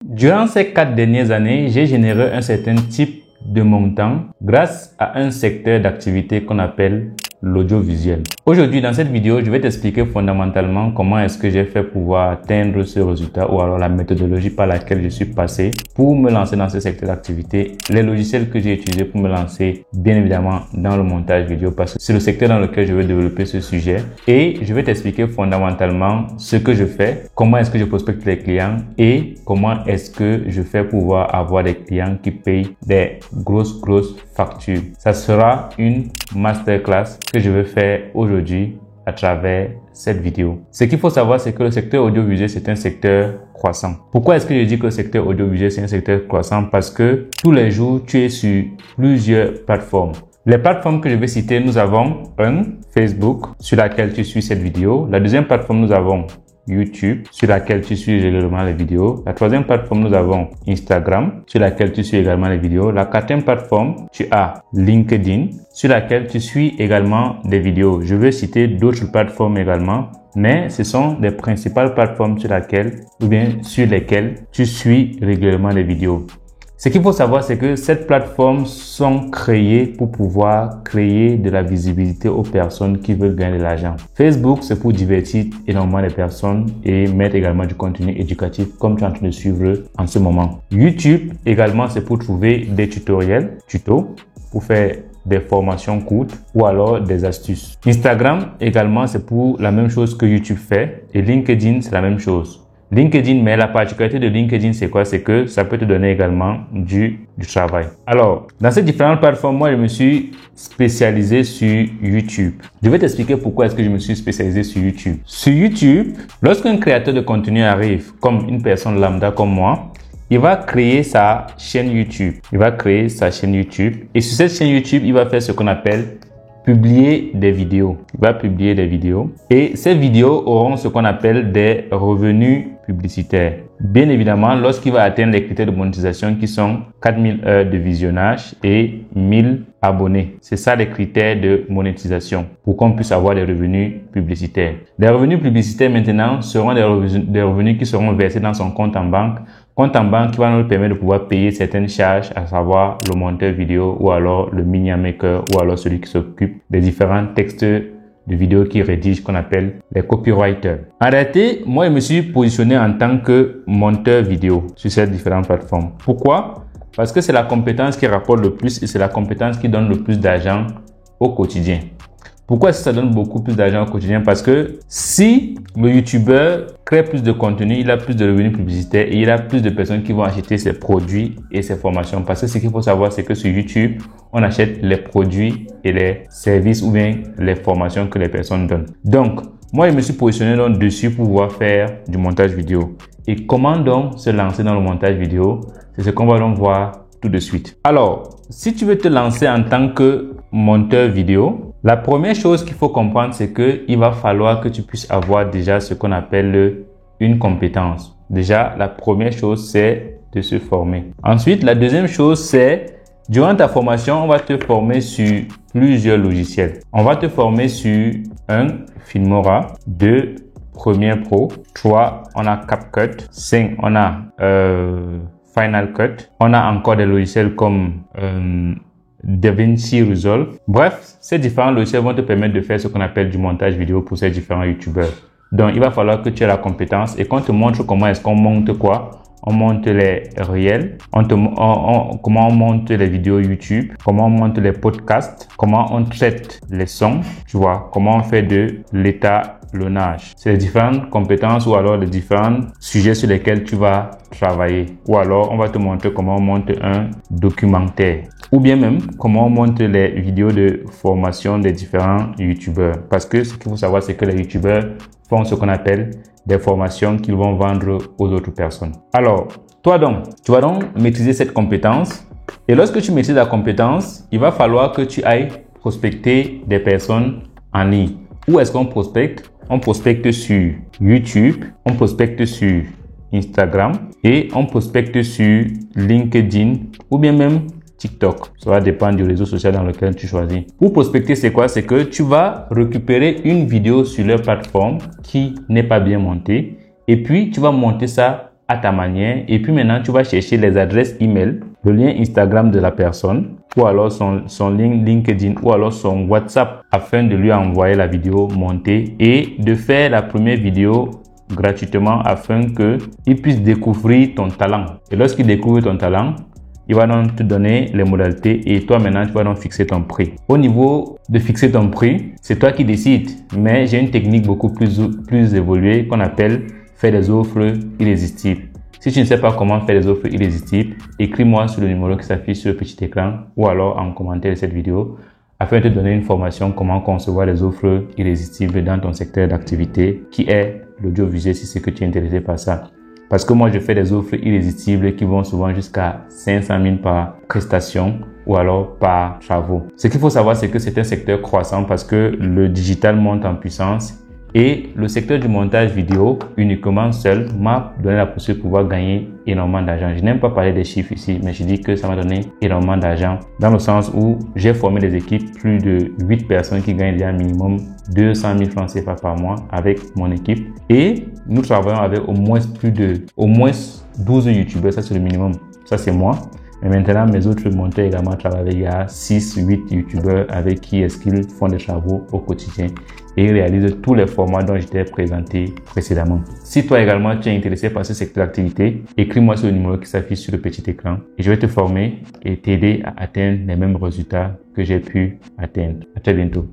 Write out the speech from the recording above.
Durant ces 4 dernières années, j'ai généré un certain type de montant grâce à un secteur d'activité qu'on appelle l'audiovisuel. Aujourd'hui, dans cette vidéo, je vais t'expliquer fondamentalement comment est-ce que j'ai fait pour pouvoir atteindre ce résultat ou alors la méthodologie par laquelle je suis passé pour me lancer dans ce secteur d'activité, les logiciels que j'ai utilisés pour me lancer, bien évidemment, dans le montage vidéo parce que c'est le secteur dans lequel je veux développer ce sujet et je vais t'expliquer fondamentalement ce que je fais, comment est-ce que je prospecte les clients et comment est-ce que je fais pour pouvoir avoir des clients qui payent des grosses factures. Ça sera une masterclass que je vais faire aujourd'hui à travers cette vidéo. Ce qu'il faut savoir, c'est que le secteur audiovisuel, c'est un secteur croissant. Pourquoi est-ce que je dis que le secteur audiovisuel, c'est un secteur croissant? Parce que tous les jours, tu es sur plusieurs plateformes. Les plateformes que je vais citer, nous avons Facebook, sur laquelle tu suis cette vidéo. La deuxième plateforme, nous avons YouTube, sur laquelle tu suis également les vidéos. La troisième plateforme, nous avons Instagram, sur laquelle tu suis également les vidéos. La quatrième plateforme, tu as LinkedIn, sur laquelle tu suis également des vidéos. Je vais citer d'autres plateformes également, mais ce sont les principales plateformes sur lesquelles tu suis régulièrement les vidéos. Ce qu'il faut savoir, c'est que ces plateformes sont créées pour pouvoir créer de la visibilité aux personnes qui veulent gagner de l'argent. Facebook, c'est pour divertir énormément les personnes et mettre également du contenu éducatif comme tu es en train de suivre en ce moment. YouTube, également, c'est pour trouver des tutos, pour faire des formations courtes ou alors des astuces. Instagram, également, c'est pour la même chose que YouTube fait et LinkedIn, c'est la même chose. LinkedIn, mais la particularité de LinkedIn, c'est quoi? C'est que ça peut te donner également du travail. Alors, dans ces différentes plateformes, moi, je me suis spécialisé sur YouTube. Je vais t'expliquer pourquoi est-ce que je me suis spécialisé sur YouTube. Sur YouTube, lorsqu'un créateur de contenu arrive, comme une personne lambda comme moi, il va créer sa chaîne YouTube. Et sur cette chaîne YouTube, il va faire ce qu'on appelle publier des vidéos. Il va publier des vidéos et ces vidéos auront ce qu'on appelle des revenus publicitaires. Bien évidemment, lorsqu'il va atteindre les critères de monétisation qui sont 4000 heures de visionnage et 1000 abonnés. C'est ça les critères de monétisation pour qu'on puisse avoir des revenus publicitaires. Les revenus publicitaires maintenant seront des revenus qui seront versés dans son compte en banque qui va nous permettre de pouvoir payer certaines charges, à savoir le monteur vidéo ou alors le media maker ou alors celui qui s'occupe des différents textes de vidéos qui rédigent qu'on appelle les copywriters. En réalité, moi, je me suis positionné en tant que monteur vidéo sur ces différentes plateformes. Pourquoi? Parce que c'est la compétence qui rapporte le plus et c'est la compétence qui donne le plus d'argent au quotidien. Pourquoi est-ce que ça donne beaucoup plus d'argent au quotidien? Parce que si le YouTuber crée plus de contenu, il a plus de revenus publicitaires et il a plus de personnes qui vont acheter ses produits et ses formations. Parce que ce qu'il faut savoir, c'est que sur YouTube, on achète les produits et les services ou bien les formations que les personnes donnent. Donc, moi, je me suis positionné donc dessus pour pouvoir faire du montage vidéo. Et comment donc se lancer dans le montage vidéo? C'est ce qu'on va donc voir tout de suite. Alors, si tu veux te lancer en tant que monteur vidéo, la première chose qu'il faut comprendre, c'est que il va falloir que tu puisses avoir déjà ce qu'on appelle une compétence. Déjà, la première chose, c'est de se former. Ensuite, la deuxième chose, c'est durant ta formation, on va te former sur plusieurs logiciels. On va te former sur 1. Filmora, 2. Premiere Pro, 3. On a CapCut, 5. On a Final Cut. On a encore des logiciels comme DaVinci Resolve. Bref, ces différents logiciels vont te permettre de faire ce qu'on appelle du montage vidéo pour ces différents youtubeurs. Donc, il va falloir que tu aies la compétence et qu'on te montre comment est-ce qu'on monte quoi. On monte les réels, comment on monte les vidéos YouTube, comment on monte les podcasts, comment on traite les sons, tu vois, comment on fait de l'étalonnage. C'est les différentes compétences ou alors les différents sujets sur lesquels tu vas travailler. Ou alors, on va te montrer comment on monte un documentaire. Ou bien même, comment on monte les vidéos de formation des différents youtubeurs. Parce que ce qu'il faut savoir, c'est que les youtubeurs font ce qu'on appelle des formations qu'ils vont vendre aux autres personnes. Alors, toi donc, tu vas donc maîtriser cette compétence. Et lorsque tu maîtrises la compétence, il va falloir que tu ailles prospecter des personnes en ligne. Où est-ce qu'on prospecte? On prospecte sur YouTube, on prospecte sur Instagram et on prospecte sur LinkedIn ou bien même TikTok. Ça va dépendre du réseau social dans lequel tu choisis. Pour prospecter, c'est quoi? C'est que tu vas récupérer une vidéo sur leur plateforme qui n'est pas bien montée et puis tu vas monter ça à ta manière et puis maintenant tu vas chercher les adresses email, le lien Instagram de la personne ou alors son lien LinkedIn ou alors son WhatsApp afin de lui envoyer la vidéo montée et de faire la première vidéo gratuitement afin qu'il puisse découvrir ton talent. Et lorsqu'il découvre ton talent, il va donc te donner les modalités et toi maintenant tu vas donc fixer ton prix. Au niveau de fixer ton prix, c'est toi qui décides, mais j'ai une technique beaucoup plus évoluée qu'on appelle faire des offres irrésistibles. Si tu ne sais pas comment faire des offres irrésistibles, écris-moi sur le numéro qui s'affiche sur le petit écran ou alors en commentaire de cette vidéo afin de te donner une formation comment concevoir des offres irrésistibles dans ton secteur d'activité qui est l'audiovisuel si c'est que tu es intéressé par ça. Parce que moi, je fais des offres irrésistibles qui vont souvent jusqu'à 500 000 par prestation ou alors par travaux. Ce qu'il faut savoir, c'est que c'est un secteur croissant parce que le digital monte en puissance et le secteur du montage vidéo uniquement seul m'a donné la possibilité de pouvoir gagner énormément d'argent. Je n'aime pas parler des chiffres ici, mais je dis que ça m'a donné énormément d'argent dans le sens où j'ai formé des équipes, plus de 8 personnes qui gagnent déjà un minimum 200 000 francs CFA par mois avec mon équipe et nous travaillons avec au moins 12 youtubeurs, ça c'est le minimum, ça c'est moi. Mais maintenant, mes autres monteurs également travaillent avec 6-8 youtubeurs avec qui est-ce qu'ils font des travaux au quotidien et ils réalisent tous les formats dont je t'ai présenté précédemment. Si toi également tu es intéressé par ce secteur d'activité, écris-moi sur le numéro qui s'affiche sur le petit écran et je vais te former et t'aider à atteindre les mêmes résultats que j'ai pu atteindre. À très bientôt.